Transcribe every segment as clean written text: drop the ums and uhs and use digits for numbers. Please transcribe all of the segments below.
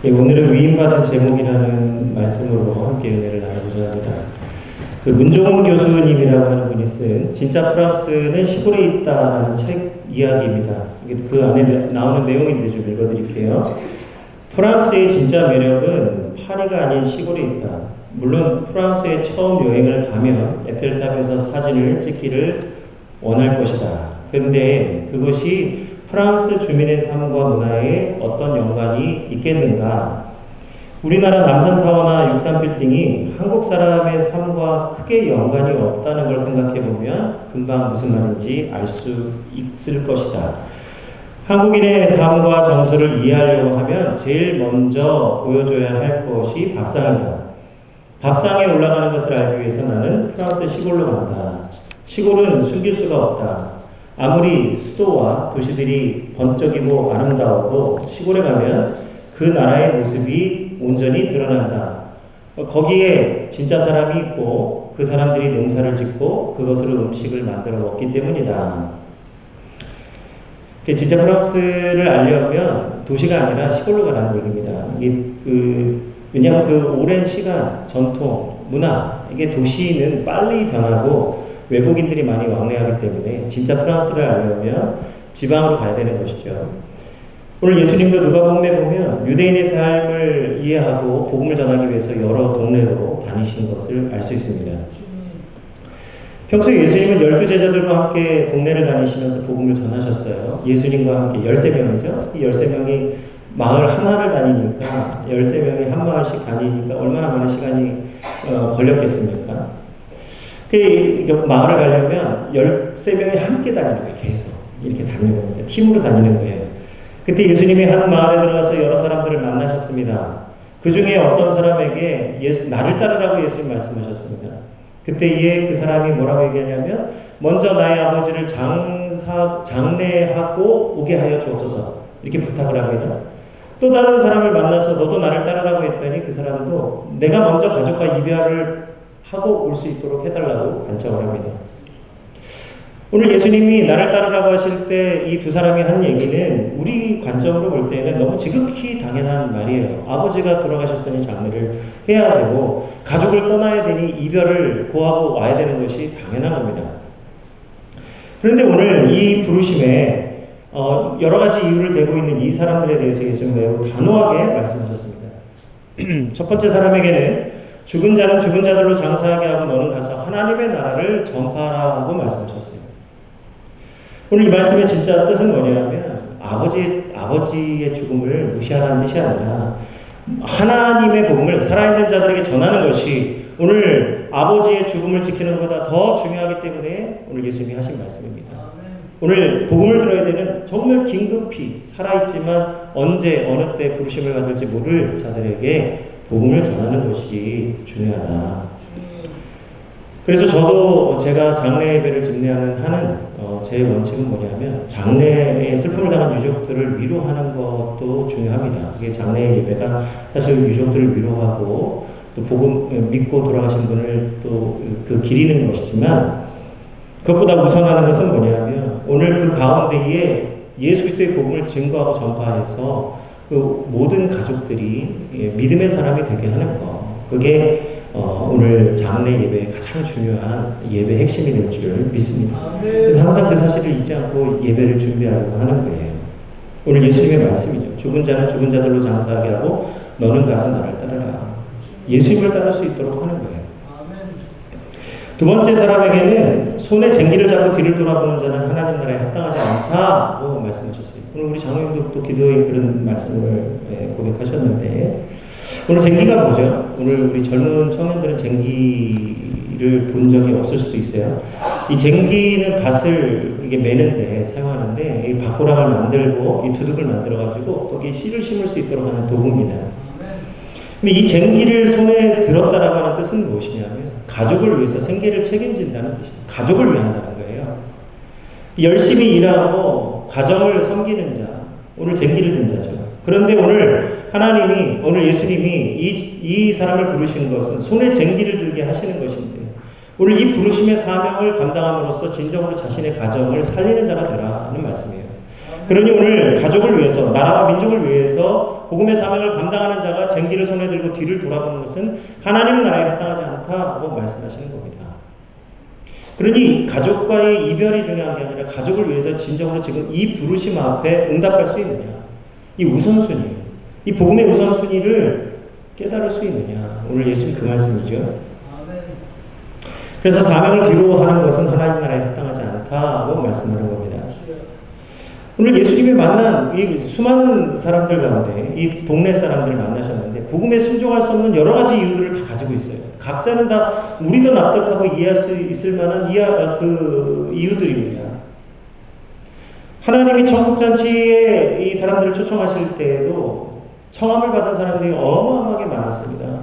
오늘은 위임받은 제목이라는 말씀으로 함께 은혜를 나누고자 합니다. 그 문종원 교수님이라고 하는 분이 쓴 진짜 프랑스는 시골에 있다라는 책 이야기입니다. 그 안에 나오는 내용인데 좀 읽어드릴게요. 프랑스의 진짜 매력은 파리가 아닌 시골에 있다. 물론 프랑스에 처음 여행을 가면 에펠탑에서 사진을 찍기를 원할 것이다. 그런데 그것이 프랑스 주민의 삶과 문화에 어떤 연관이 있겠는가? 우리나라 남산타워나 63빌딩이 한국 사람의 삶과 크게 연관이 없다는 걸 생각해보면 금방 무슨 말인지 알 수 있을 것이다. 한국인의 삶과 정서를 이해하려고 하면 제일 먼저 보여줘야 할 것이 밥상이다. 밥상에 올라가는 것을 알기 위해서 나는 프랑스 시골로 간다. 시골은 숨길 수가 없다. 아무리 수도와 도시들이 번쩍이고 아름다워도 시골에 가면 그 나라의 모습이 온전히 드러난다. 거기에 진짜 사람이 있고 그 사람들이 농사를 짓고 그것으로 음식을 만들어 먹기 때문이다. 진짜 프랑스를 알려면 도시가 아니라 시골로 가라는 얘기입니다. 왜냐하면 그 오랜 시간, 전통, 문화, 이게 도시는 빨리 변하고 외국인들이 많이 왕래하기 때문에 진짜 프랑스를 알려면 지방으로 가야 되는 것이죠. 오늘 예수님도 누가복음에 보면 유대인의 삶을 이해하고 복음을 전하기 위해서 여러 동네로 다니신 것을 알 수 있습니다. 평소에 예수님은 12제자들과 함께 동네를 다니시면서 복음을 전하셨어요. 예수님과 함께 13명이죠. 이 13명이 마을 하나를 다니니까 13명이 한 마을씩 다니니까 얼마나 많은 시간이 걸렸겠습니까? 마을을 가려면 13명이 함께 다니는 거예요. 계속 이렇게 다니는 겁니다. 팀으로 다니는 거예요. 그때 예수님이 한 마을에 들어가서 여러 사람들을 만나셨습니다. 그 중에 어떤 사람에게 나를 따르라고 예수님 말씀하셨습니다. 그때에 그 사람이 뭐라고 얘기하냐면 먼저 나의 아버지를 장례하고 오게 하여 주옵소서 이렇게 부탁을 합니다. 또 다른 사람을 만나서 너도 나를 따르라고 했더니 그 사람도 내가 먼저 가족과 이별을 하고 올 수 있도록 해달라고 간청을 합니다. 오늘 예수님이 나를 따르라고 하실 때 이 두 사람이 한 얘기는 우리 관점으로 볼 때는 너무 지극히 당연한 말이에요. 아버지가 돌아가셨으니 장례를 해야 되고 가족을 떠나야 되니 이별을 고하고 와야 되는 것이 당연한 겁니다. 그런데 오늘 이 부르심에 여러 가지 이유를 대고 있는 이 사람들에 대해서 예수님은 매우 단호하게 말씀하셨습니다. 첫 번째 사람에게는 죽은 자는 죽은 자들로 장사하게 하고 너는 가서 하나님의 나라를 전파하라 하고 말씀하셨어요. 오늘 이 말씀의 진짜 뜻은 뭐냐면 아버지의 죽음을 무시하라는 뜻이 아니라 하나님의 복음을 살아있는 자들에게 전하는 것이 오늘 아버지의 죽음을 지키는 것보다 더 중요하기 때문에 오늘 예수님이 하신 말씀입니다. 오늘 복음을 들어야 되는 정말 긴급히 살아있지만 언제 어느 때 부르심을 받을지 모를 자들에게 복음을 전하는 것이 중요하다. 그래서 저도 제가 장례 예배를 집례하는 제 원칙은 뭐냐면 장례에 슬픔을 당한 유족들을 위로하는 것도 중요합니다. 이게 장례 예배가 사실 유족들을 위로하고 또 복음 믿고 돌아가신 분을 또 그 기리는 것이지만 그것보다 우선하는 것은 뭐냐면 오늘 그 가운데에 예수 그리스도의 복음을 증거하고 전파해서 그 모든 가족들이 믿음의 사람이 되게 하는 것. 그게 오늘 장례 예배의 가장 중요한 예배 핵심이 될 줄 믿습니다. 그래서 항상 그 사실을 잊지 않고 예배를 준비하려고 하는 거예요. 오늘 예수님의 말씀이죠. 죽은 자는 죽은 자들로 장사하게 하고 너는 가서 나를 따르라. 예수님을 따를 수 있도록 하는 거예요. 두 번째 사람에게는 손에 쟁기를 잡고 뒤를 돌아보는 자는 하나님 나라에 합당하지 않다고 말씀하셨어요. 오늘 우리 장로님도 또 기도에 그런 말씀을 고백하셨는데 오늘 쟁기가 뭐죠? 오늘 우리 젊은 청년들은 쟁기를 본 적이 없을 수도 있어요. 이 쟁기는 밭을 이게 매는데 사용하는데 이 밭고랑을 만들고 이 두둑을 만들어가지고 거기에 씨를 심을 수 있도록 하는 도구입니다. 근데 이 쟁기를 손에 들었다라고 하는 뜻은 무엇이냐면 가족을 위해서 생계를 책임진다는 뜻입니다. 가족을 위한다는 거예요. 열심히 일하고 가정을 섬기는 자, 오늘 쟁기를 든 자죠. 그런데 오늘 예수님이 이 사람을 부르신 것은 손에 쟁기를 들게 하시는 것인데 오늘 이 부르심의 사명을 감당함으로써 진정으로 자신의 가정을 살리는 자가 되라는 말씀이에요. 그러니 오늘 가족을 위해서, 나라와 민족을 위해서 복음의 사명을 감당하는 자가 쟁기를 손에 들고 뒤를 돌아보는 것은 하나님 나라에 합당하지 않다고 말씀하시는 겁니다. 그러니 가족과의 이별이 중요한 게 아니라 가족을 위해서 진정으로 지금 이 부르심 앞에 응답할 수 있느냐, 이 우선순위, 이 복음의 우선순위를 깨달을 수 있느냐, 오늘 예수님 그 말씀이죠. 그래서 사명을 뒤로 하는 것은 하나님 나라에 합당하지 않다고 말씀하는 겁니다. 오늘 예수님이 만난 이 수많은 사람들 가운데 이 동네 사람들을 만나셨는데 복음에 순종할 수 없는 여러 가지 이유들을 다 가지고 있어요. 각자는 다 우리도 납득하고 이해할 수 있을 만한 이유들입니다. 하나님이 천국잔치에 이 사람들을 초청하실 때에도 청함을 받은 사람들이 어마어마하게 많았습니다.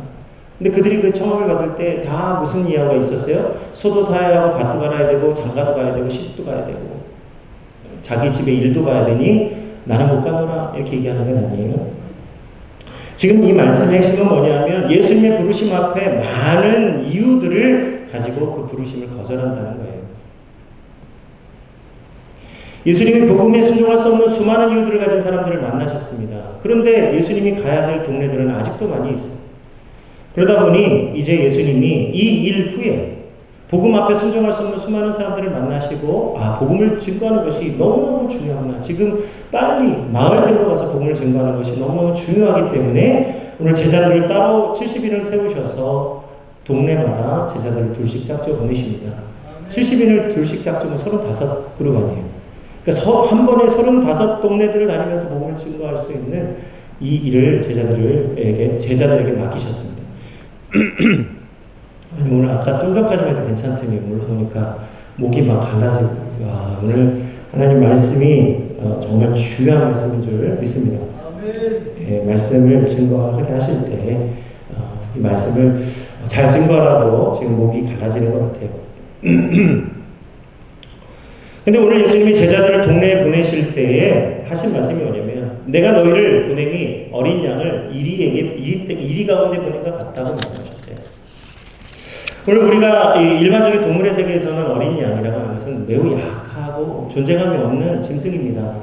근데 그들이 그 청함을 받을 때 다 무슨 이유가 있었어요? 소도 사야 하고 밭도 갈아야 되고 장가도 가야 되고 시집도 가야 되고 자기 집에 일도 가야 되니 나는 못 가노라 이렇게 얘기하는 건 아니에요. 지금 이 말씀의 핵심은 뭐냐면 예수님의 부르심 앞에 많은 이유들을 가지고 그 부르심을 거절한다는 거예요. 예수님이 복음에 순종할 수 없는 수많은 이유들을 가진 사람들을 만나셨습니다. 그런데 예수님이 가야 될 동네들은 아직도 많이 있어요. 그러다 보니 이제 예수님이 이 일 후에 복음 앞에 순종할 수 없는 수많은 사람들을 만나시고 복음을 증거하는 것이 너무너무 중요하구나. 지금 빨리 마을 들어가서 복음을 증거하는 것이 너무너무 중요하기 때문에 오늘 제자들을 따로 70인을 세우셔서 동네마다 제자들을 둘씩 짝져 보내십니다. 70인을 둘씩 짝지면 35그룹 아니에요. 그러니까 한 번에 35동네들을 다니면서 복음을 증거할 수 있는 이 일을 제자들에게 맡기셨습니다. 아니, 오늘 아까 좀 전까지만 해도 괜찮더니 오늘 보니까 목이 막 갈라지고, 오늘 하나님 말씀이 정말 중요한 말씀인 줄 믿습니다. 말씀을 증거하게 하실 때 이 말씀을 잘 증거하라고 지금 목이 갈라지는 것 같아요. 근데 오늘 예수님이 제자들을 동네에 보내실 때에 하신 말씀이 뭐냐면 내가 너희를 보냄이 어린 양을 이리 가운데 보낸 것 같다고 말씀하셨어요. 오늘 우리가 일반적인 동물의 세계에서는 어린 양이라고 하는 것은 매우 약하고 존재감이 없는 짐승입니다.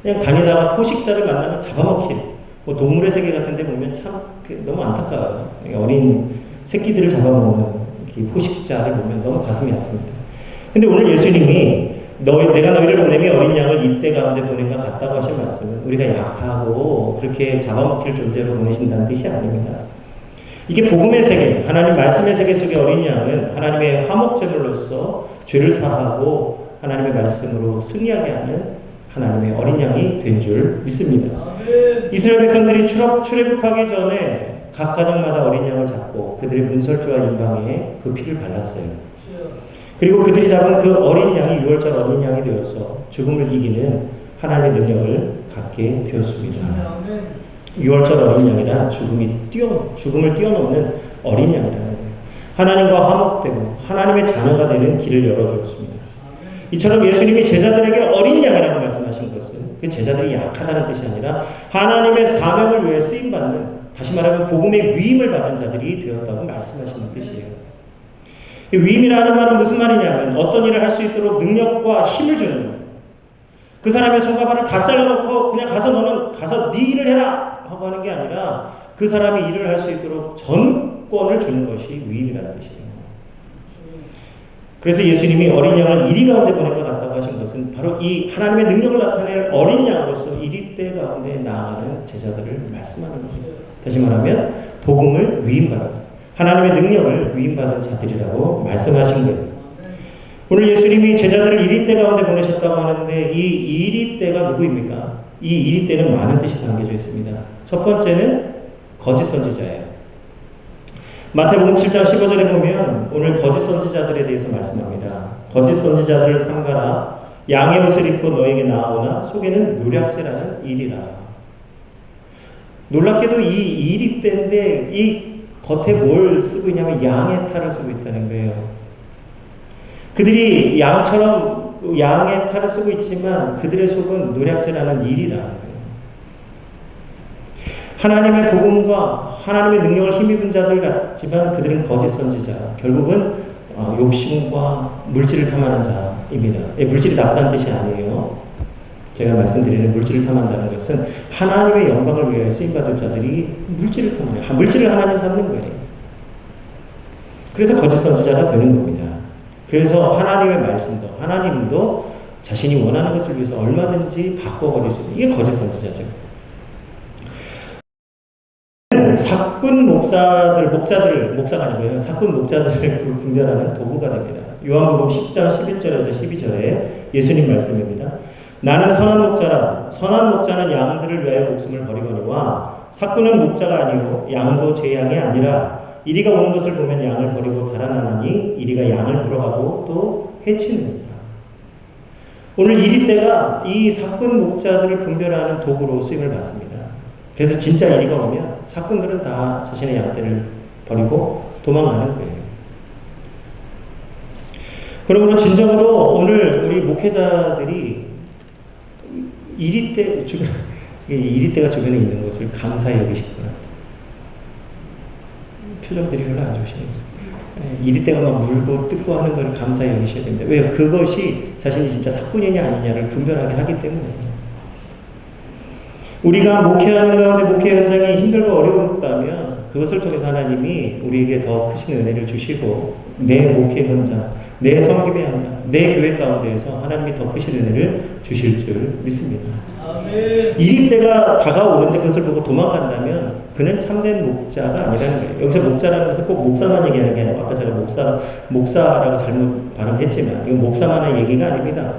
그냥 다니다가 포식자를 만나면 잡아먹힐, 동물의 세계 같은 데 보면 참 너무 안타까워요. 어린 새끼들을 잡아먹는 포식자를 보면 너무 가슴이 아픕니다. 근데 오늘 예수님이 내가 너희를 보내미 어린 양을 이때 가운데 보낸 것 같다고 하신 말씀은 우리가 약하고 그렇게 잡아먹힐 존재로 보내신다는 뜻이 아닙니다. 이게 복음의 세계, 하나님 말씀의 세계 속의 어린 양은 하나님의 화목제물로서 죄를 사하고 하나님의 말씀으로 승리하게 하는 하나님의 어린 양이 된 줄 믿습니다. 이스라엘 백성들이 출애굽하기 전에 각 가정마다 어린 양을 잡고 그들의 문설주와 임방에 그 피를 발랐어요. 그리고 그들이 잡은 그 어린 양이 6월절 어린 양이 되어서 죽음을 이기는 하나님의 능력을 갖게 되었습니다. 6월절 어린 양이란 죽음을 뛰어넘는 어린 양이라는 거예요. 하나님과 화목되고 하나님의 자녀가 되는 길을 열어주었습니다. 이처럼 예수님이 제자들에게 어린 양이라고 말씀하신 것은 그 제자들이 약하다는 뜻이 아니라 하나님의 사명을 위해 쓰임받는, 다시 말하면 복음의 위임을 받은 자들이 되었다고 말씀하시는 뜻이에요. 위임이라는 말은 무슨 말이냐면 어떤 일을 할 수 있도록 능력과 힘을 주는 겁니다. 그 사람의 손가발을 다 잘라놓고 그냥 가서 네 일을 해라 하고 하는 게 아니라 그 사람이 일을 할 수 있도록 전권을 주는 것이 위임이라는 뜻이에요. 그래서 예수님이 어린 양을 이리 가운데 보낼 것 같다고 하신 것은 바로 이 하나님의 능력을 나타낼 어린 양으로서 이리 때 가운데 나아가는 제자들을 말씀하는 겁니다. 다시 말하면 복음을 위임받은 자, 하나님의 능력을 위임받은 자들이라고 말씀하신 거예요. 오늘 예수님이 제자들을 이리 때 가운데 보내셨다고 하는데 이 이리 때가 누구입니까? 이 이리 때는 많은 뜻이 담겨져 있습니다. 첫 번째는 거짓 선지자예요. 마태복음 7장 15절에 보면 오늘 거짓 선지자들에 대해서 말씀합니다. 거짓 선지자들을 삼가라. 양의 옷을 입고 너에게 나아오나 속에는 노략질하는 일이라. 놀랍게도 이 이리 때인데 이 겉에 뭘 쓰고 있냐면 양의 탈을 쓰고 있다는 거예요. 그들이 양처럼 양의 탈을 쓰고 있지만 그들의 속은 노략질하는 일이라는 거예요. 하나님의 복음과 하나님의 능력을 힘입은 자들 같지만 그들은 거짓 선지자, 결국은 욕심과 물질을 탐하는 자입니다. 물질이 나쁘다는 뜻이 아니에요. 제가 말씀드리는 물질을 탐한다는 것은 하나님의 영광을 위하여 쓰임받을 자들이 물질을 탐하는, 물질을 하나님 삼는 거예요. 그래서 거짓 선지자가 되는 겁니다. 그래서 하나님의 말씀도, 하나님도 자신이 원하는 것을 위해서 얼마든지 바꿔버릴 수 있는, 이게 거짓 선지자죠. 사꾼 목사가 아니고요. 사꾼 목자들을 분별하는 도구가 됩니다. 요한복음 10장 11절에서 12절에 예수님 말씀입니다. 나는 선한 목자라. 선한 목자는 양들을 위하여 목숨을 버리거니와 사꾼은 목자가 아니요 양도 제 양이 아니라 이리가 오는 것을 보면 양을 버리고 달아나니 이리가 양을 물어가고 또 해치느니라. 오늘 이리 때가 이 사꾼 목자들을 분별하는 도구로 쓰임을 받습니다. 그래서 진짜 이리가 오면 사꾼들은 다 자신의 양떼를 버리고 도망가는 거예요. 그러므로 진정으로 오늘 우리 목회자들이 이리때가 주변에 있는 것을 감사히 여기실 거랍니다. 표정들이 별로 안 좋으시네요. 이리때가 막 물고 뜯고 하는 걸 감사히 여기셔야 됩니다. 왜요? 그것이 자신이 진짜 사꾼이냐 아니냐를 분별하게 하기 때문에. 우리가 목회하는 가운데 목회 현장이 힘들고 어려웠다면 그것을 통해서 하나님이 우리에게 더 크신 은혜를 주시고 내 목회 현장, 내 섬김의 현장, 내 교회 가운데에서 하나님이 더 크신 은혜를 주실 줄 믿습니다. 이리 때가 다가오는데 그것을 보고 도망간다면 그는 참된 목자가 아니라는 거예요. 여기서 목자라는 것은 꼭 목사만 얘기하는 게 아니고 아까 제가 목사라고 잘못 발음했지만 이건 목사만의 얘기가 아닙니다.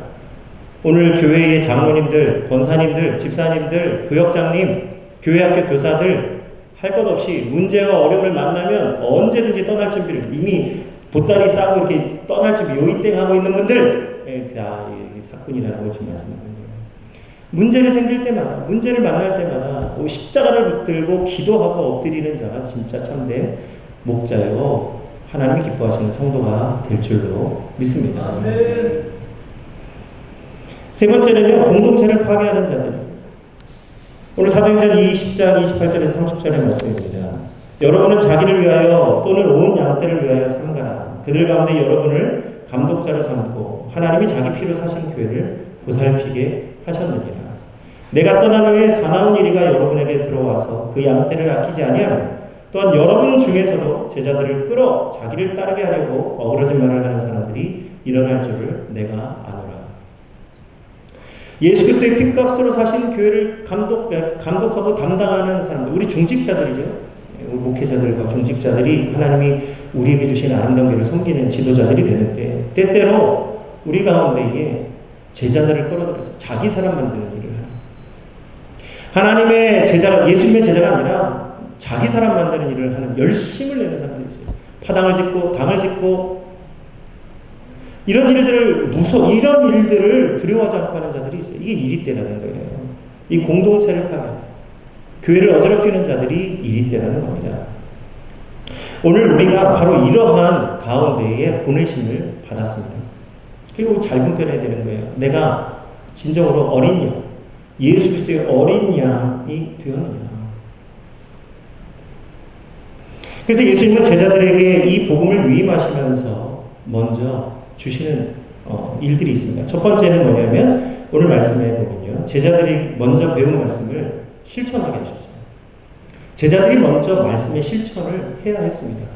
오늘 교회의 장로님들, 권사님들, 집사님들, 구역장님, 교회학교 교사들 할 것 없이 문제와 어려움을 만나면 언제든지 떠날 준비를 이미 보따리 싸고 이렇게 떠날 준비 요이땡하고 있는 분들 다 사꾼이라고 지금 말씀하는 거예요. 문제를 생길 때마다, 문제를 만날 때마다 십자가를 붙들고 기도하고 엎드리는 자가 진짜 참된 목자요 하나님이 기뻐하시는 성도가 될 줄로 믿습니다. 아멘. 세 번째는요, 공동체를 파괴하는 자들. 오늘 사도행전 20장 28절에서 30절의 말씀입니다. 여러분은 자기를 위하여 또는 온 양떼를 위하여 삼가라. 그들 가운데 여러분을 감독자로 삼고 하나님이 자기 피로 사신 교회를 보살피게 하셨느니라. 내가 떠난 후에 사나운 이리가 여러분에게 들어와서 그 양떼를 아끼지 아니하며 또한 여러분 중에서도 제자들을 끌어 자기를 따르게 하려고 어그러진 말을 하는 사람들이 일어날 줄을 내가 아노라. 예수 그리스도의 핏값으로 사신 교회를 감독하고 담당하는 사람들, 우리 중직자들이죠. 우리 목회자들과 중직자들이 하나님이 우리에게 주신 아름다운 교회를 섬기는 지도자들이 되는데 때때로 우리 가운데에 제자들을 끌어들여서 자기 사람 만드는 일을 하는, 하나님의 제자가, 예수님의 제자가 아니라 자기 사람 만드는 일을 하는 열심을 내는 사람들이 있어요. 파당을 짓고 당을 짓고 이런 일들을 이런 일들을 두려워하지 않고 하는 자들이 있어요. 이게 이리때라는 거예요. 이 공동체를 파괴, 교회를 어지럽히는 자들이 이리때라는 겁니다. 오늘 우리가 바로 이러한 가운데에 보내심을 받았습니다. 그리고 잘 분별해야 되는 거예요. 내가 진정으로 어린 양, 예수 그리스도의 어린 양이 되었느냐. 그래서 예수님은 제자들에게 이 복음을 위임하시면서 먼저 주시는 일들이 있습니다. 첫 번째는 뭐냐면 오늘 말씀해 보면요, 제자들이 먼저 배운 말씀을 실천하게 하셨어요. 제자들이 먼저 말씀의 실천을 해야 했습니다.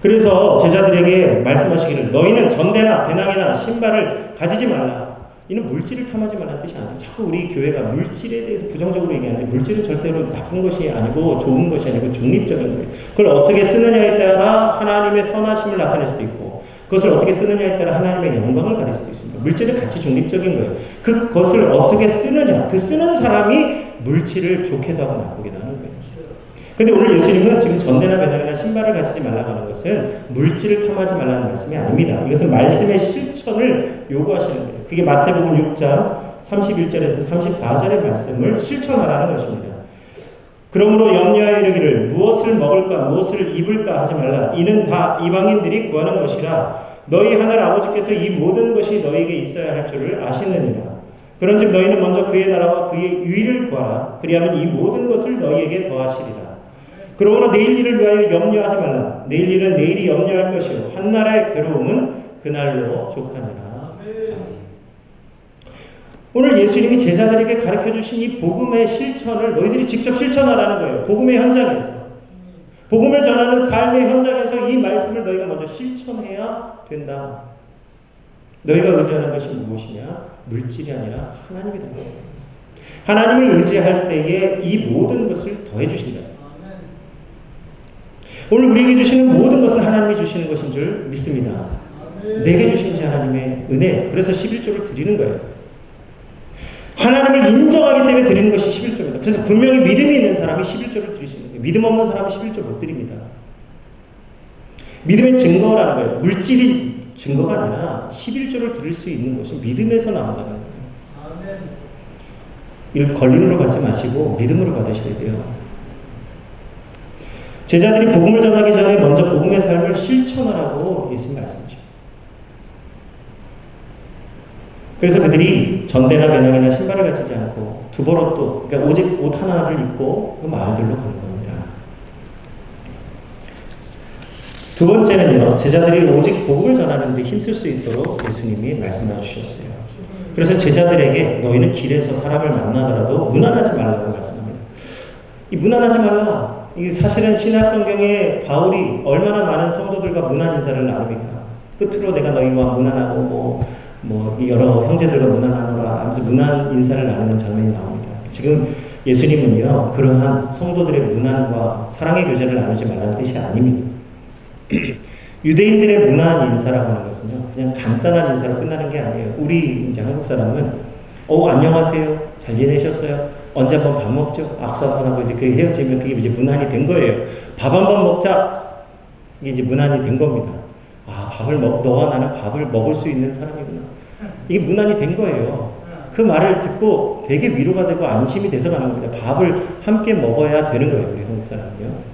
그래서 제자들에게 말씀하시기를 너희는 전대나 배낭이나 신발을 가지지 말라. 이는 물질을 탐하지 말라는 뜻이 아니에요. 자꾸 우리 교회가 물질에 대해서 부정적으로 얘기하는데 물질은 절대로 나쁜 것이 아니고 좋은 것이 아니고 중립적인 거예요. 그걸 어떻게 쓰느냐에 따라 하나님의 선하심을 나타낼 수도 있고 그것을 어떻게 쓰느냐에 따라 하나님의 영광을 가릴 수도 있습니다. 물질은 같이 중립적인 거예요. 그것을 어떻게 쓰느냐, 그 쓰는 사람이 물질을 좋게도 하고 나쁘게도 하는 거예요. 근데 오늘 예수님은 지금 전대나 배낭이나 신발을 가지지 말라고 하는 것은 물질을 탐하지 말라는 말씀이 아닙니다. 이것은 말씀의 실천을 요구하시는 거예요. 그게 마태복음 6장 31절에서 34절의 말씀을 실천하라는 것입니다. 그러므로 염려하여 이르기를 무엇을 먹을까 무엇을 입을까 하지 말라. 이는 다 이방인들이 구하는 것이라. 너희 하늘 아버지께서 이 모든 것이 너희에게 있어야 할 줄을 아시느니라. 그런즉 너희는 먼저 그의 나라와 그의 의를 구하라. 그리하면 이 모든 것을 너희에게 더하시리라. 그러므로 내일 일을 위하여 염려하지 말라. 내일 일은 내일이 염려할 것이요 한나라의 괴로움은 그날로 족하니라. 오늘 예수님이 제자들에게 가르쳐 주신 이 복음의 실천을 너희들이 직접 실천하라는 거예요. 복음의 현장에서. 복음을 전하는 삶의 현장에서 이 말씀을 너희가 먼저 실천해야 된다. 너희가 의지하는 것이 무엇이냐? 물질이 아니라 하나님이다. 하나님을 의지할 때에 이 모든 것을 더해 주신다. 오늘 우리에게 주시는 모든 것은 하나님이 주시는 것인 줄 믿습니다. 내게 주신 지 하나님의 은혜. 그래서 11조를 드리는 거예요. 하나님을 인정하기 때문에 드리는 것이 11조입니다. 그래서 분명히 믿음이 있는 사람이 11조를 드릴 수 있는 거예요. 믿음 없는 사람은 11조 못 드립니다. 믿음의 증거라는 거예요. 물질이 증거가 아니라 11조를 드릴 수 있는 것이 믿음에서 나온다는 거예요. 이걸 권리로 받지 마시고 믿음으로 받으셔야 돼요. 제자들이 복음을 전하기 전에 먼저 복음의 삶을 실천하라고 예수님 말씀하셨어요. 그래서 그들이 전대나 배낭이나 신발을 가지지 않고 두벌옷도, 그러니까 오직 옷 하나를 입고 그 마을들로 가는 겁니다. 두 번째는요, 제자들이 오직 복음을 전하는 데 힘쓸 수 있도록 예수님이 말씀해 주셨어요. 그래서 제자들에게 너희는 길에서 사람을 만나더라도 무난하지 말라고 말씀합니다. 이 무난하지 말라. 이게 사실은 신약 성경에 바울이 얼마나 많은 성도들과 무난 인사를 나눕니까? 끝으로 내가 너희와 무난하고 여러 형제들과 무난하노라 하면서 무난 인사를 나누는 장면이 나옵니다. 지금 예수님은요, 그러한 성도들의 무난과 사랑의 교제를 나누지 말라는 뜻이 아닙니다. 유대인들의 무난 인사라고 하는 것은요, 그냥 간단한 인사로 끝나는 게 아니에요. 우리 이제 한국 사람은, 안녕하세요. 잘 지내셨어요? 언제 한번 밥 먹죠? 악수 한번 하고 이제 헤어지면 그게 이제 무난이 된 거예요. 밥 한번 먹자. 이게 이제 무난이 된 겁니다. 너와 나는 밥을 먹을 수 있는 사람이구나. 이게 무난이 된 거예요. 그 말을 듣고 되게 위로가 되고 안심이 돼서 가는 겁니다. 밥을 함께 먹어야 되는 거예요, 우리 한국 사람은요.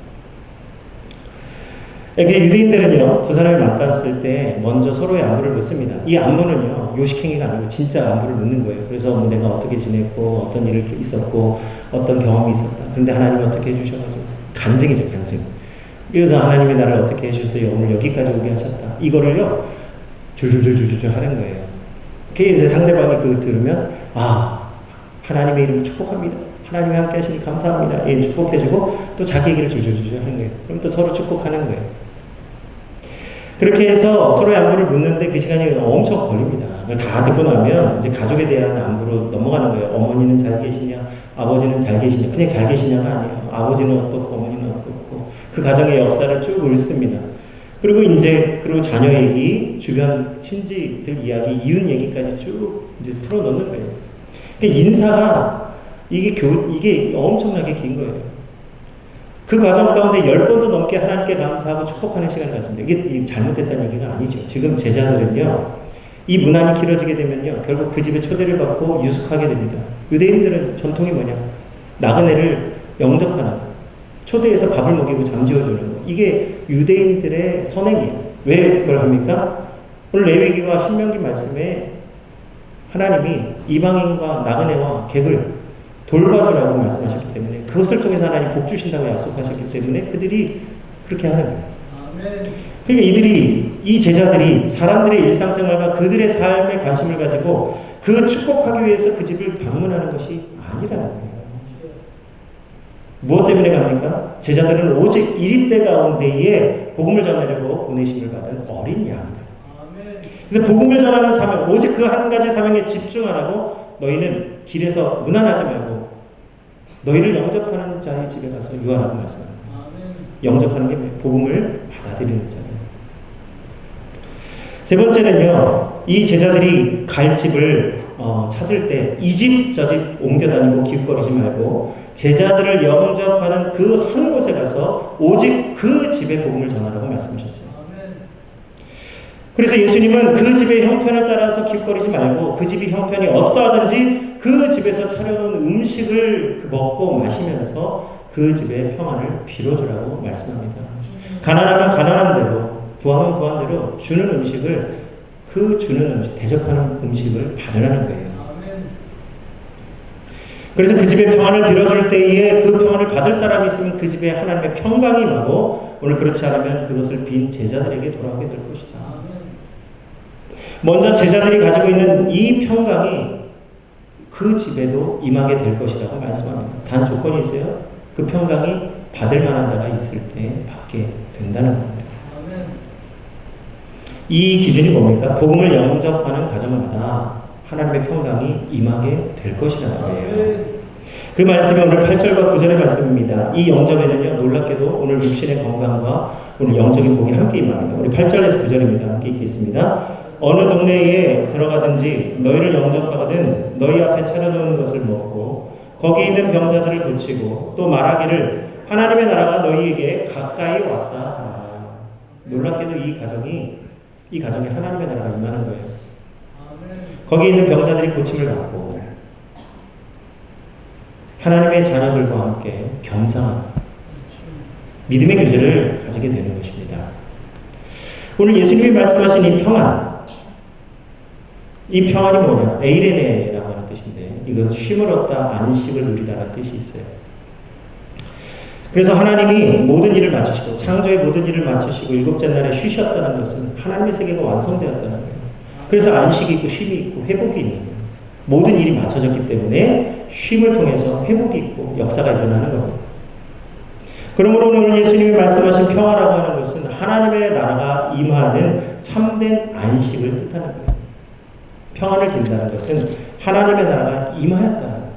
이렇게 유대인들은요, 두 사람이 만났을 때 먼저 서로의 안부를 묻습니다. 이 안부는요, 요식행위가 아니고 진짜 안부를 묻는 거예요. 그래서 내가 어떻게 지냈고, 어떤 일이 있었고, 어떤 경험이 있었다. 그런데 하나님이 어떻게 해주셔가지고, 간증이죠, 간증. 그래서 하나님이 나를 어떻게 해주세요. 오늘 여기까지 오게 하셨다. 이거를요, 줄줄줄줄줄 하는 거예요. 그게 이제 상대방이 그거 들으면, 하나님의 이름을 축복합니다. 하나님이 함께 하시니 감사합니다. 예, 축복해주고, 또 자기 얘기를 줄줄줄 하는 거예요. 그럼 또 서로 축복하는 거예요. 그렇게 해서 서로의 안부를 묻는데 그 시간이 엄청 걸립니다. 그걸 다 듣고 나면 이제 가족에 대한 안부로 넘어가는 거예요. 어머니는 잘 계시냐, 아버지는 잘 계시냐. 그냥 잘 계시냐가 아니에요. 아버지는 어떻고, 어머니는 어떻고. 그 가정의 역사를 쭉 읽습니다. 그리고 자녀 얘기, 주변 친지들 이야기, 이웃 얘기까지 쭉 이제 풀어놓는 거예요. 그러니까 인사가 이게 엄청나게 긴 거예요. 그 과정 가운데 10번도 넘게 하나님께 감사하고 축복하는 시간을 갖습니다. 이게 잘못됐다는 얘기가 아니죠. 지금 제자들은요, 이 문안이 길어지게 되면요, 결국 그 집에 초대를 받고 유숙하게 됩니다. 유대인들은 전통이 뭐냐? 나그네를 영접하는 거. 초대해서 밥을 먹이고 잠재워주는 거. 이게 유대인들의 선행이에요. 왜 그걸 합니까? 오늘 레위기와 신명기 말씀에 하나님이 이방인과 나그네와 객을 돌봐주라고 말씀하셨기 때문에, 그것을 통해서 하나님 복 주신다고 약속하셨기 때문에 그들이 그렇게 하는 거예요. 그러니까 이 제자들이 사람들의 일상생활과 그들의 삶에 관심을 가지고 그 축복하기 위해서 그 집을 방문하는 것이 아니라는 거예요. 무엇 때문에 갑니까? 제자들은 오직 1인대 가운데에 복음을 전하려고 보내심을 받은 어린 양이다. 그래서 복음을 전하는 사명, 오직 그 한 가지 사명에 집중하라고, 너희는 길에서 무난하지 말고 너희를 영접하는 자의 집에 가서 유하라고 말씀합니다. 영접하는 게 복음을 받아들이는 자예요. 세 번째는요, 이 제자들이 갈 집을 찾을 때 이 집 저 집 옮겨다니고 기웃거리지 말고 제자들을 영접하는 그 한 곳에 가서 오직 그 집의 복음을 전하라고 말씀하셨어요. 그래서 예수님은 그 집의 형편을 따라서 기웃거리지 말고 그 집이 형편이 어떠하든지 그 집에서 차려놓은 음식을 먹고 마시면서 그 집의 평안을 빌어주라고 말씀합니다. 가난하면 가난한 대로, 부하면 부한 대로 주는 음식을, 대접하는 음식을 받으라는 거예요. 그래서 그 집의 평안을 빌어줄 때에 그 평안을 받을 사람이 있으면 그 집에 하나님의 평강이 임하고, 오늘 그렇지 않으면 그것을 빈 제자들에게 돌아오게 될 것이다. 먼저 제자들이 가지고 있는 이 평강이 그 집에도 임하게 될 것이라고 말씀합니다. 단 조건이 있어요. 그 평강이 받을 만한 자가 있을 때 받게 된다는 겁니다. 이 기준이 뭡니까? 복음을 영접하는 가정마다 하나님의 평강이 임하게 될 것이라는 거예요. 그 말씀이 오늘 8절과 9절의 말씀입니다. 이 영접에는요, 놀랍게도 오늘 육신의 건강과 오늘 영적인 복이 함께 임합니다. 우리 8절에서 9절입니다. 함께 읽겠습니다. 어느 동네에 들어가든지 너희를 영접하거든 너희 앞에 차려놓은 것을 먹고 거기 있는 병자들을 고치고 또 말하기를 하나님의 나라가 너희에게 가까이 왔다 하라. 놀랍게도 이 가정에 하나님의 나라가 임하는 거예요. 거기 있는 병자들이 고침을 받고 하나님의 자녀들과 함께 겸상하는 믿음의 교제를 가지게 되는 것입니다. 오늘 예수님이 말씀하신 이 평안이 뭐냐? 에이레네라고 하는 뜻인데 이건 쉼을 얻다 안식을 누리다라는 뜻이 있어요. 그래서 하나님이 모든 일을 마치시고 창조의 모든 일을 마치시고 일곱째 날에 쉬셨다는 것은 하나님의 세계가 완성되었다는 거예요. 그래서 안식이 있고 쉼이 있고 회복이 있는 거예요. 모든 일이 맞춰졌기 때문에 쉼을 통해서 회복이 있고 역사가 일어나는 겁니다. 그러므로 오늘 예수님이 말씀하신 평화라고 하는 것은 하나님의 나라가 임하는 참된 안식을 뜻하는 거예요. 평안을 든다는 것은 하나님의 나라가 임하였다는 거예요.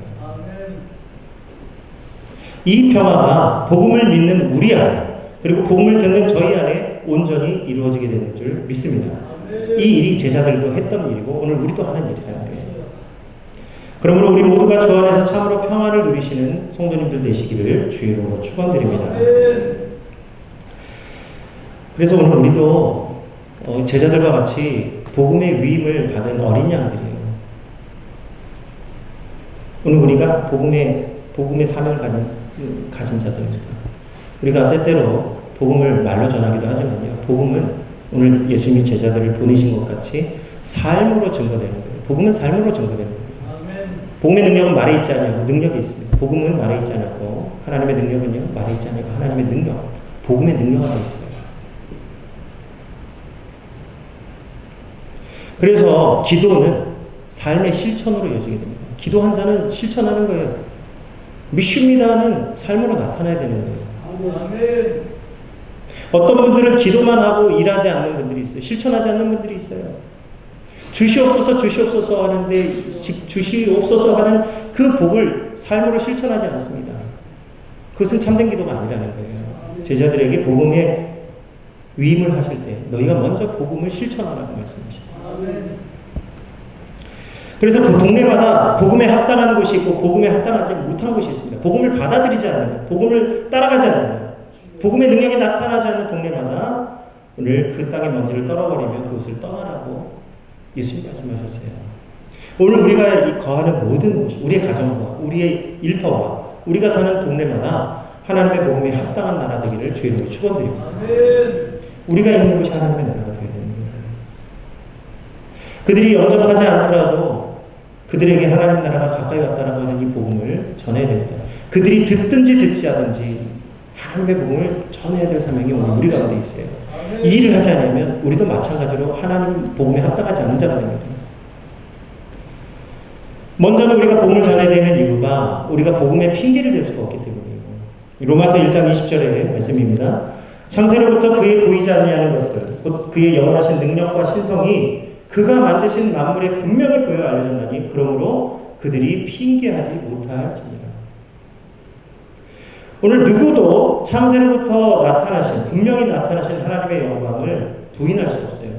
이 평화가 복음을 믿는 우리 안에 그리고 복음을 듣는 저희 안에 온전히 이루어지게 되는 줄 믿습니다. 이 일이 제자들도 했던 일이고 오늘 우리도 하는 일이라는 거예요. 그러므로 우리 모두가 주 안에서 참으로 평안을 누리시는 성도님들 되시기를 주의 이름으로 축원드립니다. 그래서 오늘 우리도 제자들과 같이 복음의 위임을 받은 어린 양들이에요. 오늘 우리가 복음의 사명을 가진 자들입니다. 우리가 때때로 복음을 말로 전하기도 하지만요. 복음은 오늘 예수님이 제자들을 보내신 것 같이 삶으로 증거되는 거예요. 복음은 삶으로 증거되는 겁니다. 복음의 능력은 말에 있지 않냐고 능력이 있습니다. 복음은 말에 있지 않고 하나님의 능력은요 말에 있지 않고 하나님의 능력, 복음의 능력 안에 있어요. 그래서 기도는 삶의 실천으로 이어지게 됩니다. 기도한 자는 실천하는 거예요. 믿습니다는 삶으로 나타나야 되는 거예요. 아멘. 어떤 분들은 기도만 하고 일하지 않는 분들이 있어요. 실천하지 않는 분들이 있어요. 주시옵소서 하는데 주시옵소서 하는 그 복을 삶으로 실천하지 않습니다. 그것은 참된 기도가 아니라는 거예요. 제자들에게 복음의 위임을 하실 때 너희가 먼저 복음을 실천하라고 말씀하셨어요. 그래서 그 동네마다 복음에 합당한 곳이 있고 복음에 합당하지 못한 곳이 있습니다. 복음을 받아들이지 않는, 복음을 따라가지 않는, 복음의 능력이 나타나지 않는 동네마다 오늘 그 땅의 먼지를 떨어버리면 그것을 떠나라고 예수님 말씀하셨어요. 오늘 우리가 거하는 모든 곳, 우리의 가정과 우리의 일터와 우리가 사는 동네마다 하나님의 복음에 합당한 나라 되기를 주의 이름으로 축원드립니다. 우리가 있는 곳이 하나님의 나라가 되어야 되는 거예요. 그들이 영접하지 않더라도 그들에게 하나님 나라가 가까이 왔다라고 하는 이 복음을 전해야 됩니다. 그들이 듣든지 듣지 않든지 하나님의 복음을 전해야 될 사명이 오늘 우리 가운데 있어요. 이 일을 하지 않으면 우리도 마찬가지로 하나님 복음에 합당하지 않는 자가 됩니다. 먼저는 우리가 복음을 전해야 되는 이유가 우리가 복음의 핑계를 댈 수가 없기 때문이에요. 로마서 1장 20절의 말씀입니다. 창세로부터 그의 보이지 아니하는 것들 곧 그의 영원하신 능력과 신성이 그가 만드신 만물에 분명히 보여 알려졌나니 그러므로 그들이 핑계하지 못할지니라. 오늘 누구도 창세로부터 분명히 나타나신 하나님의 영광을 부인할 수 없어요.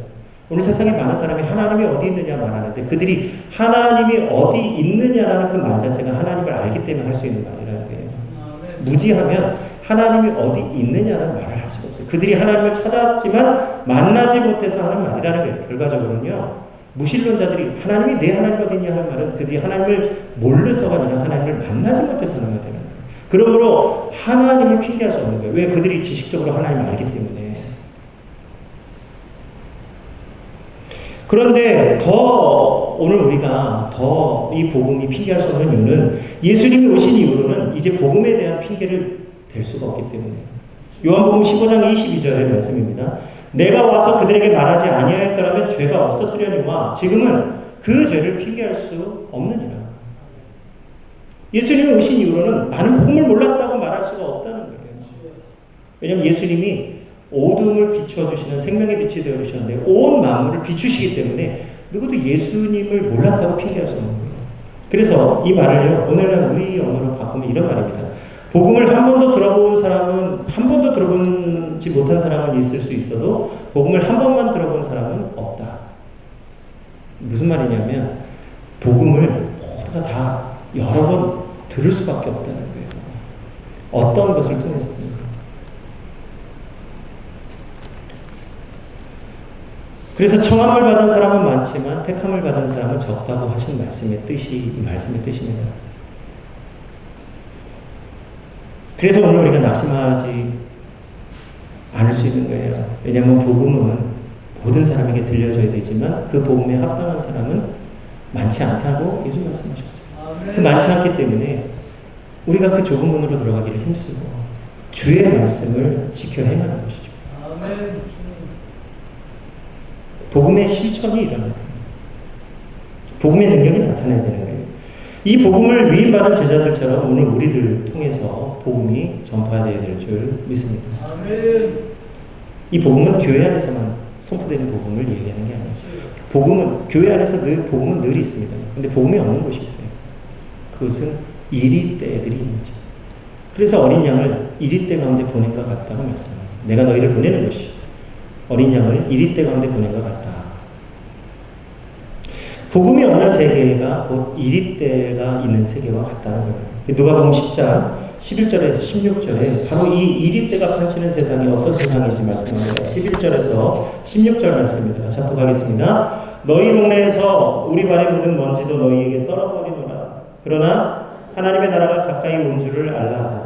오늘 세상에 많은 사람이 하나님이 어디 있느냐 말하는데 그들이 하나님이 어디 있느냐라는 그 말 자체가 하나님을 알기 때문에 할 수 있는 말이라는 거예요. 무지하면 하나님이 어디 있느냐는 말을 할 수가 없어요. 그들이 하나님을 찾았지만 만나지 못해서 하는 말이라는 거예요. 결과적으로는요. 무신론자들이 하나님이 내 하나님 어디 있냐 하는 말은 그들이 하나님을 모르서가 아니라 하나님을 만나지 못해서 하는 말이라는 거예요. 그러므로 하나님을 핑계할 수 없는 거예요. 왜? 그들이 지식적으로 하나님을 알기 때문에. 그런데 오늘 우리가 이 복음이 핑계할 수 없는 이유는 예수님이 오신 이후로는 이제 복음에 대한 핑계를 댈 수가 없기 때문이에요. 요한복음 15장 22절의 말씀입니다. 내가 와서 그들에게 말하지 아니하였더라면 죄가 없었으려니와 지금은 그 죄를 핑계할 수 없느니라. 예수님이 오신 이후로는 많은 복음을 몰랐다고 말할 수가 없다는 거예요. 왜냐하면 예수님이 어둠을 비추어 주시는 생명의 빛이 되어 주셨는데 온 만물을 비추시기 때문에 누구도 예수님을 몰랐다고 핑계할 수 없는 거예요. 그래서 이 말을요, 오늘날 우리 언어로 바꾸면 이런 말입니다. 복음을 한 번도 들어본 사람은, 한 번도 들어보지 못한 사람은 있을 수 있어도 복음을 한 번만 들어본 사람은 없다. 무슨 말이냐면 복음을 모두가 다 여러 번 들을 수밖에 없다는 거예요. 어떤 것을 통해서든. 그래서 청함을 받은 사람은 많지만 택함을 받은 사람은 적다고 하신 말씀의 뜻이 이 말씀의 뜻입니다. 그래서 오늘 우리가 낙심하지 않을 수 있는 거예요. 왜냐하면 복음은 모든 사람에게 들려줘야 되지만 그 복음에 합당한 사람은 많지 않다고 예수 말씀하셨어요. 그 많지 않기 때문에 우리가 그 좁은 문으로 들어가기를 힘쓰고 주의 말씀을 지켜 행하는 것이죠. 복음의 실천이 일어나야 됩니다. 복음의 능력이 나타나야 되는 거예요. 이 복음을 위임받은 제자들처럼 오늘 우리들 통해서 복음이 전파되어야 될 줄 믿습니다. 이 복음은 교회 안에서만 선포되는 복음을 얘기하는 게 아니에요. 복음은 교회 안에서 복음은 늘 있습니다. 근데 복음이 없는 곳이 있어요. 그것은 이리때들이 있는 거죠. 그래서 어린 양을 이리때 가운데 보낸 것 같다고 말씀합니다. 내가 너희를 보내는 것이 어린 양을 이리때 가운데 보낸 것 같다. 복음이 없는 세계가 곧 이리때가 있는 세계와 같다는 거예요. 누가복음 10장 11절에서 16절에 바로 이 이리때가 판치는 세상이 어떤 세상인지 말씀합니다. 11절에서 16절 말씀입니다. 작독하겠습니다. 너희 동네에서 우리 발에 묻은 먼지도 너희에게 떨어버리노라. 그러나 하나님의 나라가 가까이 온 줄을 알라.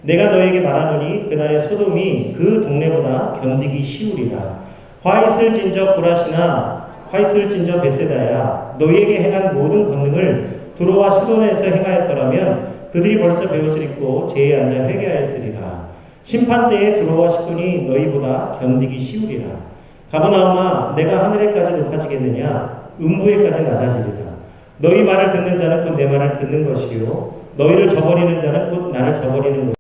내가 너희에게 말하노니 그날의 소돔이 그 동네보다 견디기 쉬우리라. 화 있을진저 고라시나 화 있을진저 베세다야. 너희에게 행한 모든 권능을 두로와 시돈에서 행하였더라면 그들이 벌써 베옷을 입고 제에 앉아 회개하였으리라. 심판때에 두로와 시돈이 너희보다 견디기 쉬우리라. 가버나움아 내가 하늘에까지 높아지겠느냐 음부에까지 낮아지리라. 너희 말을 듣는 자는 곧 내 말을 듣는 것이요 너희를 저버리는 자는 곧 나를 저버리는 것이요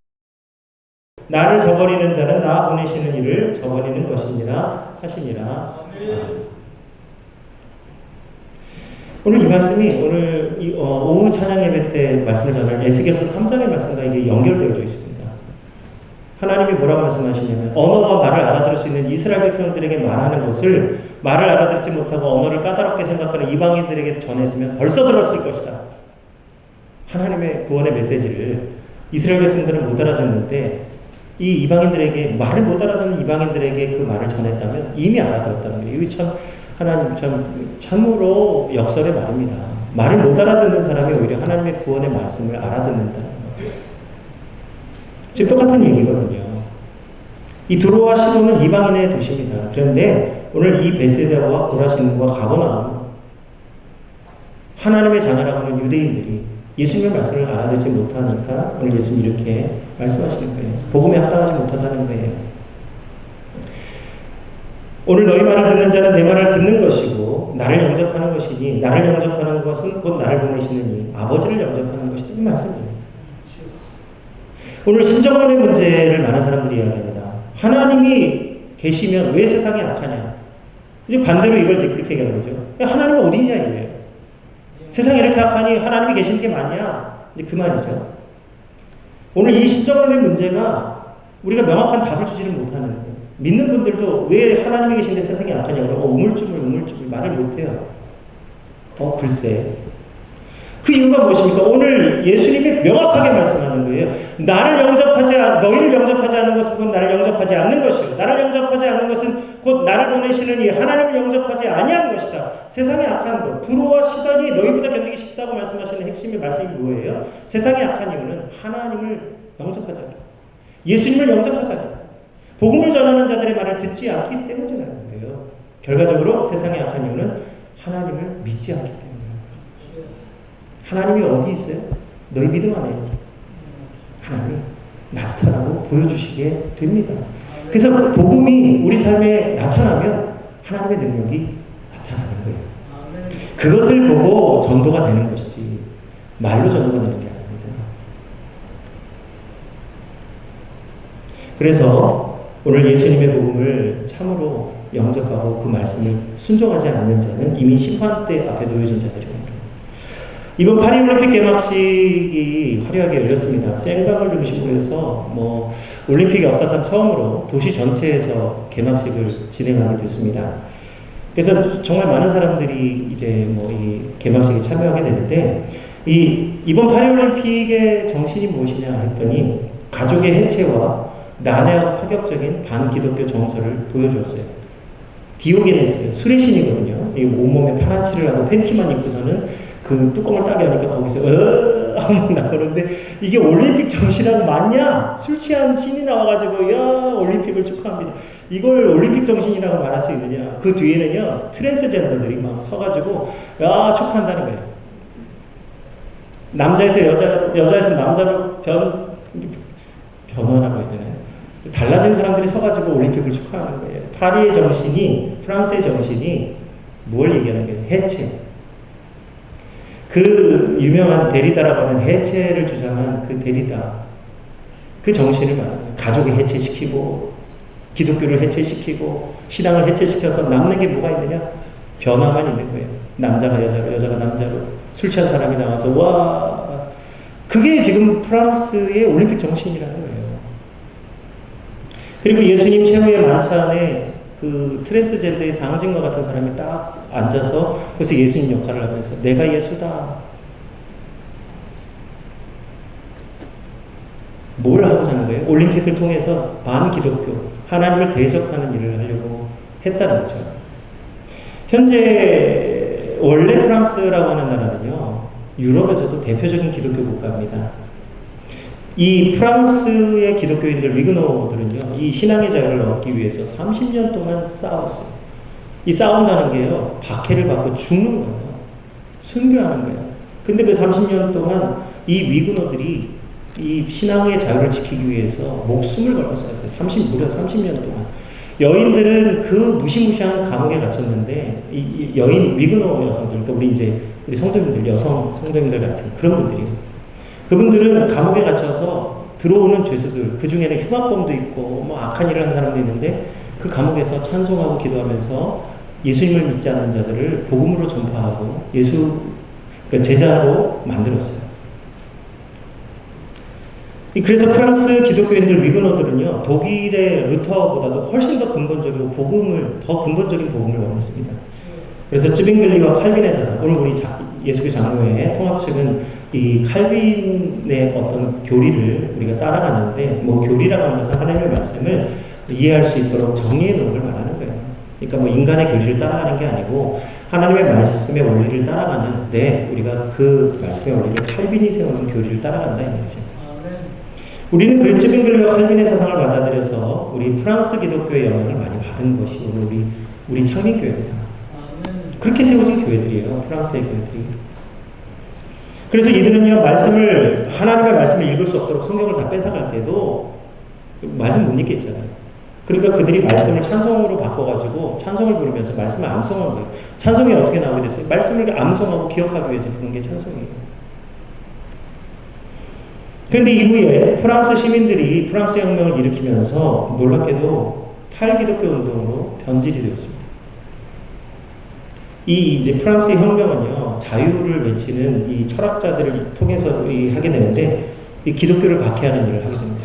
나를 저버리는 자는 나 보내시는 이를 저버리는 것이니라 하시니라. 오늘 이 말씀이 오늘 오후 찬양 예배 때 말씀을 전할 에스겔서 3장의 말씀과 이게 연결되어져 있습니다. 하나님이 뭐라고 말씀하시냐면 언어와 말을 알아들을 수 있는 이스라엘 백성들에게 말하는 것을 말을 알아듣지 못하고 언어를 까다롭게 생각하는 이방인들에게 전했으면 벌써 들었을 것이다. 하나님의 구원의 메시지를 이스라엘 백성들은 못 알아듣는데 이 이방인들에게 말을 못 알아듣는 이방인들에게 그 말을 전했다면 이미 알아들었다는 거예요. 이게 참 하나님 참으로 역설의 말입니다. 말을 못 알아듣는 사람이 오히려 하나님의 구원의 말씀을 알아듣는다는 거예요. 지금 똑같은 얘기거든요. 이 두로와 시돈은 이방인의 도시입니다. 그런데 오늘 이 베세다와 고라신과 가버나움 하나님의 자녀라고 하는 유대인들이 예수님의 말씀을 알아듣지 못하니까 오늘 예수님 이렇게 말씀하시는 거예요. 복음에 합당하지 못하다는 거예요. 오늘 너희 말을 듣는 자는 내 말을 듣는 것이고 나를 영접하는 것이니 나를 영접하는 것은 곧 나를 보내시는 이 아버지를 영접하는 것이다. 이 말씀이에요. 오늘 신정론의 문제를 많은 사람들이 이야기합니다. 하나님이 계시면 왜 세상이 악하냐? 이제 반대로 이걸 이제 그렇게 얘기하는 거죠. 하나님은 어디 있냐 이거예요. 세상이 이렇게 악하니 하나님이 계시는 게 맞냐? 이제 그 말이죠. 오늘 이 신정론의 문제가 우리가 명확한 답을 주지는 못하는 거예요. 믿는 분들도 왜 하나님이 계신데 세상이 악하냐고 우물쭈물 말을 못해요. 글쎄. 그 이유가 무엇입니까? 오늘 예수님이 명확하게 말씀하는 거예요. 너희를 영접하지 않는 것은 곧 나를 영접하지 않는 것이요. 나를 영접하지 않는 것은 곧 나를 보내시는 이 하나님을 영접하지 아니한 것이다. 세상이 악한 것. 두로와 시돈이 너희보다 견디기 쉽다고 말씀하시는 핵심의 말씀이 뭐예요? 세상이 악한 이유는 하나님을 영접하지 않기. 예수님을 영접하지 않기. 복음을 전하는 자들의 말을 듣지 않기 때문이라는 거예요. 결과적으로 세상이 악한 이유는 하나님을 믿지 않기 때문이라는 거예요. 하나님이 어디 있어요? 너희 믿음 안에 하나님이 나타나고 보여주시게 됩니다. 그래서 복음이 우리 삶에 나타나면 하나님의 능력이 나타나는 거예요. 그것을 보고 전도가 되는 것이지 말로 전도가 되는 게 아닙니다. 그래서 오늘 예수님의 복음을 참으로 영접하고 그 말씀을 순종하지 않는 자는 이미 심판대 앞에 놓여진 자들입니다. 이번 파리올림픽 개막식이 화려하게 열렸습니다. 생강을 중심으로 해서 올림픽 역사상 처음으로 도시 전체에서 개막식을 진행하게 됐습니다. 그래서 정말 많은 사람들이 이제 이 개막식에 참여하게 되는데, 이번 파리올림픽의 정신이 무엇이냐 했더니 가족의 해체와 난의 파격적인 반기독교 정서를 보여주었어요. 디오게네스, 술의 신이거든요. 이 온몸에 파란 칠을 하고 팬티만 입고서는 그 뚜껑을 따게 하니까 거기서 하고 나오는데, 이게 올림픽 정신하고 맞냐? 술 취한 신이 나와가지고 야 올림픽을 축하합니다. 이걸 올림픽 정신이라고 말할 수 있느냐? 그 뒤에는요 트랜스젠더들이 막 서가지고 야 축하한다는 거예요. 남자에서 여자에서 남자로 변화라고 해야 되나요? 달라진 사람들이 서가지고 올림픽을 축하하는 거예요. 파리의 정신이, 프랑스의 정신이 뭘 얘기하는 거예요? 해체. 그 유명한 데리다라고 하는 해체를 주장한 그 데리다, 그 정신을 말합니다. 가족을 해체시키고 기독교를 해체시키고 신앙을 해체시켜서 남는 게 뭐가 있느냐? 변화만 있는 거예요. 남자가 여자로, 여자가 남자로, 술 취한 사람이 나와서 와, 그게 지금 프랑스의 올림픽 정신이라는 거예요. 그리고 예수님 최후의 만찬에 그 트랜스젠더의 상징과 같은 사람이 딱 앉아서 그래서 예수님 역할을 하면서 내가 예수다. 뭘 하고자 하는 거예요? 올림픽을 통해서 반기독교, 하나님을 대적하는 일을 하려고 했다는 거죠. 현재 원래 프랑스라고 하는 나라는요, 유럽에서도 대표적인 기독교 국가입니다. 이 프랑스의 기독교인들, 위그노들은요, 이 신앙의 자유를 얻기 위해서 30년 동안 싸웠어요. 이 싸운다는 게요, 박해를 받고 죽는 거예요. 순교하는 거예요. 근데 그 30년 동안 이 위그노들이 이 신앙의 자유를 지키기 위해서 목숨을 걸고 싸웠어요. 무려 30년 동안. 여인들은 그 무시무시한 감옥에 갇혔는데, 이 여인, 위그노 여성들, 그러니까 우리 성도님들, 여성 성도님들 같은 그런 분들이에요. 그분들은 감옥에 갇혀서 들어오는 죄수들, 그 중에는 흉악범도 있고 악한 일을 한 사람도 있는데, 그 감옥에서 찬송하고 기도하면서 예수님을 믿지 않는 자들을 복음으로 전파하고 그러니까 제자로 만들었어요. 그래서 프랑스 기독교인들, 위그노들은요, 독일의 루터보다도 훨씬 더 근본적인 복음을 원했습니다. 그래서 쯔빙글리와 칼빈의 사상, 오늘 우리 예수교 장로회 통합측은 이 칼빈의 어떤 교리를 우리가 따라가는데, 교리라고 하는 것은 하나님의 말씀을 이해할 수 있도록 정리해 놓은 걸 말하는 거예요. 그러니까 인간의 교리를 따라가는 게 아니고 하나님의 말씀의 원리를 따라가는, 우리가 그 말씀의 원리를 칼빈이 세우는 교리를 따라간다 이 말이죠. 우리는 그 쯔빙글리와 칼빈의 사상을 받아들여서 우리 프랑스 기독교의 영향을 많이 받은 것이 오늘 우리 창민교회입니다. 그렇게 세워진 교회들이에요, 프랑스의 교회들이. 그래서 이들은요, 하나님의 말씀을 읽을 수 없도록 성경을 다 뺏어갈 때도 말씀 못 읽겠잖아요. 그러니까 그들이 말씀을 찬송으로 바꿔가지고 찬송을 부르면서 말씀을 암송한 거예요. 찬송이 어떻게 나오게 됐어요? 말씀을 암송하고 기억하기 위해서 그런 게 찬송이에요. 그런데 이후에 프랑스 시민들이 프랑스 혁명을 일으키면서 놀랍게도 탈기독교 운동으로 변질이 되었습니다. 이제 프랑스 혁명은요, 자유를 외치는 이 철학자들을 통해서 하게 되는데, 이 기독교를 박해하는 일을 하게 됩니다.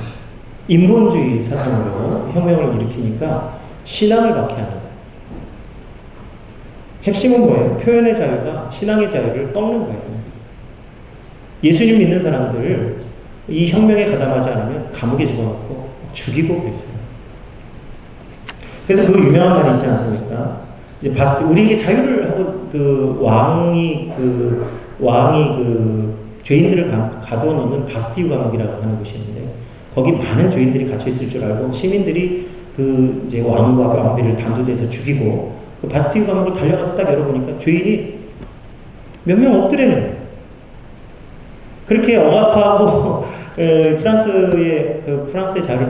인본주의 사상으로 혁명을 일으키니까 신앙을 박해하는 거예요. 핵심은 뭐예요? 표현의 자유가 신앙의 자유를 꺾는 거예요. 예수님 믿는 사람들을 이 혁명에 가담하지 않으면 감옥에 집어넣고 죽이고 그랬어요. 그래서 그 유명한 말이 있지 않습니까? 이제 우리에게 자유를 하고 왕이 죄인들을 가두어 놓는 바스티유 감옥이라고 하는 곳이 있는데, 거기 많은 죄인들이 갇혀 있을 줄 알고 시민들이 이제 왕과 왕비를 단두대에서 죽이고, 그 바스티유 감옥을 달려가서 딱 열어보니까 죄인이 몇 명 없더래는 거예요. 그렇게 억압하고 프랑스의 자유를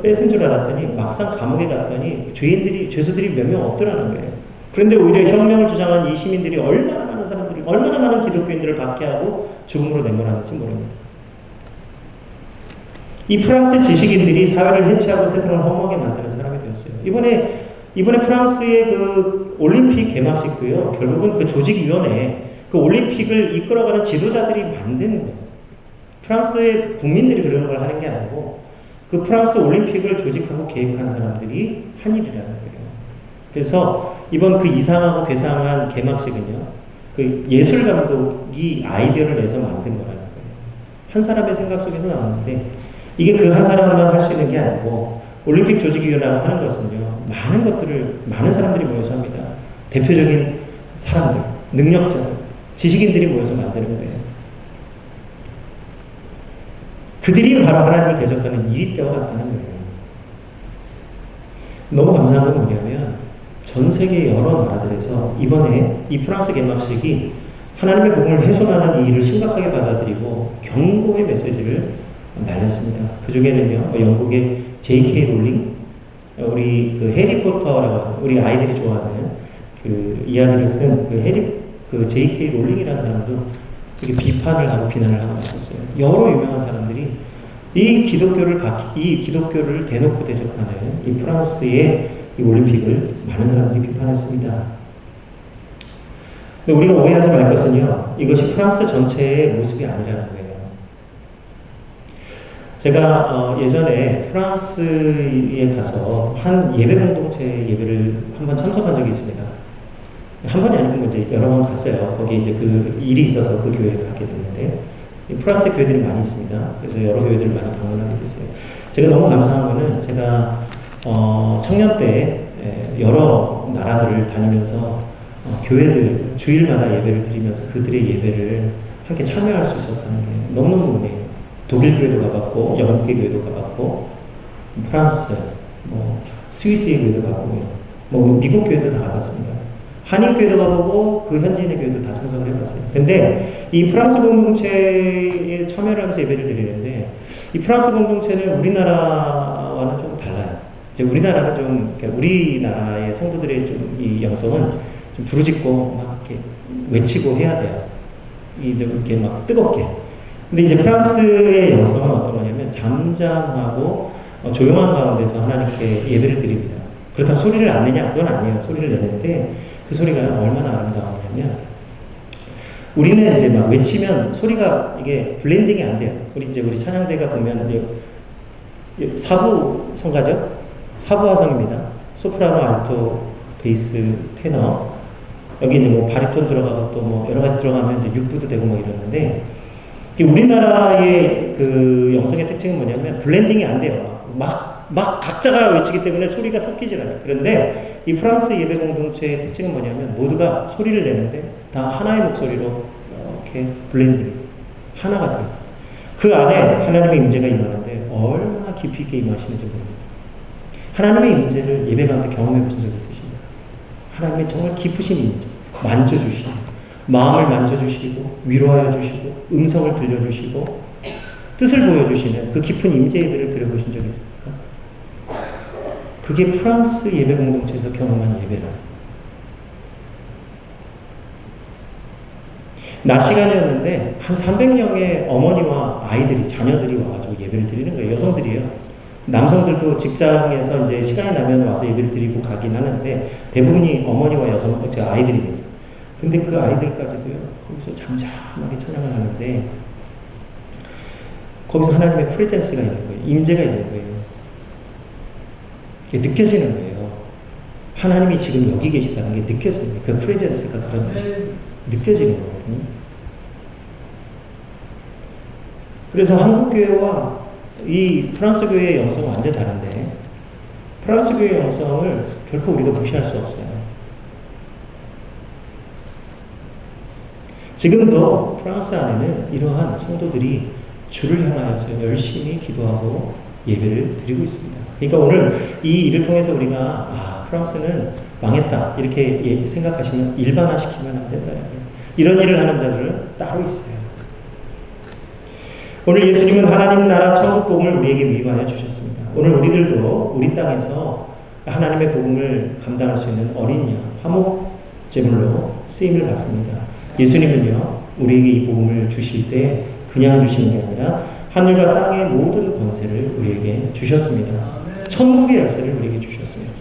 뺏은 줄 알았더니 막상 감옥에 갔더니 죄수들이 몇 명 없더라는 거예요. 그런데 오히려 혁명을 주장한 이 시민들이 얼마나 많은 기독교인들을 박해하고 죽음으로 내몰았는지 모릅니다. 이 프랑스 지식인들이 사회를 해체하고 세상을 허무하게 만드는 사람이 되었어요. 이번에 프랑스의 그 올림픽 개막식도요, 결국은 그 조직위원회, 그 올림픽을 이끌어가는 지도자들이 만든 거예요. 프랑스의 국민들이 그런 걸 하는 게 아니고, 그 프랑스 올림픽을 조직하고 계획한 사람들이 한 일이라는 거예요. 그래서 이번 그 이상하고 괴상한 개막식은요, 그 예술 감독이 아이디어를 내서 만든 거라는 거예요. 한 사람의 생각 속에서 나왔는데, 이게 그 한 사람만 할 수 있는 게 아니고, 올림픽 조직위원회가 하는 것은요, 많은 사람들이 모여서 합니다. 대표적인 사람들, 능력자들, 지식인들이 모여서 만드는 거예요. 그들이 바로 하나님을 대적하는 이리떼와 같다는 거예요. 너무 감사한 건 뭐냐면, 전 세계 여러 나라들에서 이번에 이 프랑스 개막식이 하나님의 복음을 훼손하는 이 일을 심각하게 받아들이고 경고의 메시지를 날렸습니다. 그 중에는요, 영국의 J.K. 롤링, 우리 그 해리포터라고 우리 아이들이 좋아하는 그 이야기를 쓴 그 J.K. 롤링이라는 사람도 되게 비판을 하고 비난을 하고 있었어요. 여러 유명한 사람들이 이 기독교를 대놓고 대적하는 이 프랑스의 이 올림픽을 많은 사람들이 비판했습니다. 근데 우리가 오해하지 말 것은요, 이것이 프랑스 전체의 모습이 아니라는 거예요. 제가 예전에 프랑스에 가서 한 예배 공동체 예배를 한번 참석한 적이 있습니다. 한 번이 아니고 이제 여러 번 갔어요. 거기 이제 그 일이 있어서 그 교회에 가게 됐는데, 프랑스 교회들이 많이 있습니다. 그래서 여러 교회들을 많이 방문하게 됐어요. 제가 너무 감사한 거는, 제가 청년 때 여러 나라들을 다니면서 교회들 주일마다 예배를 드리면서 그들의 예배를 함께 참여할 수 있었다는 게 너무너무 은혜예요. 독일 교회도 가봤고, 영국의 교회도 가봤고, 프랑스, 스위스의 교회도 가보고요. 미국 교회도 다 가봤습니다. 한인 교회도 가보고, 그 현지인의 교회도 다 참석을 해봤어요. 근데 이 프랑스 공동체에 참여를 하면서 예배를 드리는데, 이 프랑스 공동체는 우리나라와는 좀 달라요. 이제 우리나라는 좀, 우리나라의 성도들의 좀 이 영성은 좀 부르짖고 막 이렇게 외치고 해야 돼요. 좀 이렇게 막 뜨겁게. 근데 이제 프랑스의 영성은 어떤 거냐면, 잠잠하고 조용한 가운데서 하나님께 예배를 드립니다. 그렇다고 소리를 안 내냐? 그건 아니에요. 소리를 내는데 그 소리가 얼마나 아름다우냐면, 우리는 이제 막 외치면 소리가 이게 블렌딩이 안 돼요. 우리 찬양대가 보면 사부 성가죠? 사부 화성입니다. 소프라노, 알토, 베이스, 테너. 여기 이제 바리톤 들어가고 또 여러 가지 들어가면 이제 육부도 되고 이러는데, 우리나라의 그 영성의 특징은 뭐냐면 블렌딩이 안 돼요. 막 각자가 외치기 때문에 소리가 섞이질 않아요. 그런데 이 프랑스 예배 공동체의 특징은 뭐냐면, 모두가 소리를 내는데 다 하나의 목소리로 이렇게 블렌딩, 하나가 돼요. 그 안에 하나님의 임재가 임하는데 얼마나 깊이 있게 임하시는지 모릅니다. 하나님의 임재를 예배 가운데 경험해 보신 적 있으십니까? 하나님의 정말 깊으신 임재, 만져주시고, 마음을 만져주시고, 위로하여 주시고, 음성을 들려주시고, 뜻을 보여주시는 그 깊은 임재 예배를 드려보신 적이 있습니까? 그게 프랑스 예배 공동체에서 경험한 예배라. 낮 시간이었는데 한 300명의 어머니와 아이들이, 자녀들이 와가지고 예배를 드리는 거예요. 여성들이에요. 남성들도 직장에서 이제 시간이 나면 와서 예배를 드리고 가긴 하는데, 대부분이 어머니와 아이들입니다. 근데 그 아이들까지도요, 거기서 잠잠하게 찬양을 하는데, 거기서 하나님의 프레젠스가 있는 거예요. 임재가 있는 거예요. 이게 느껴지는 거예요. 하나님이 지금 여기 계시다는 게 느껴지는 거예요. 그 프레젠스가 그런 뜻이에요. 느껴지는 거거든요. 그래서 한국 교회와 이 프랑스 교회의 영성은 완전히 다른데, 프랑스 교회의 영성을 결코 우리가 무시할 수 없어요. 지금도 프랑스 안에는 이러한 성도들이 주를 향하여서 열심히 기도하고 예배를 드리고 있습니다. 그러니까 오늘 이 일을 통해서 우리가 프랑스는 망했다 이렇게 생각하시면 일반화시키면 안 된다는 거예요. 이런 일을 하는 자들은 따로 있어요. 오늘 예수님은 하나님 나라 천국 복음을 우리에게 위임하여 주셨습니다. 오늘 우리들도 우리 땅에서 하나님의 복음을 감당할 수 있는 어린 양, 화목 제물로 쓰임을 받습니다. 예수님은요, 우리에게 이 복음을 주실 때 그냥 주시는 게 아니라 하늘과 땅의 모든 권세를 우리에게 주셨습니다. 천국의 열쇠를 우리에게 주셨습니다.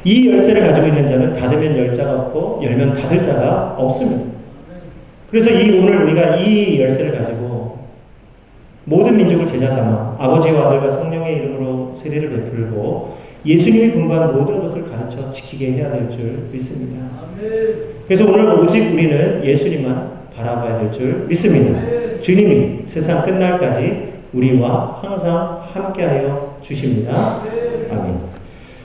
이 열쇠를 가지고 있는 자는 닫으면 열 자가 없고 열면 닫을 자가 없습니다. 그래서 오늘 우리가 이 열쇠를 가지고 모든 민족을 제자 삼아 아버지와 아들과 성령의 이름으로 세례를 베풀고 예수님이 분부한 모든 것을 가르쳐 지키게 해야 될 줄 믿습니다. 그래서 오늘 오직 우리는 예수님만 바라봐야 될 줄 믿습니다. 주님이 세상 끝날까지 우리와 항상 함께하여 주십니다. 아멘.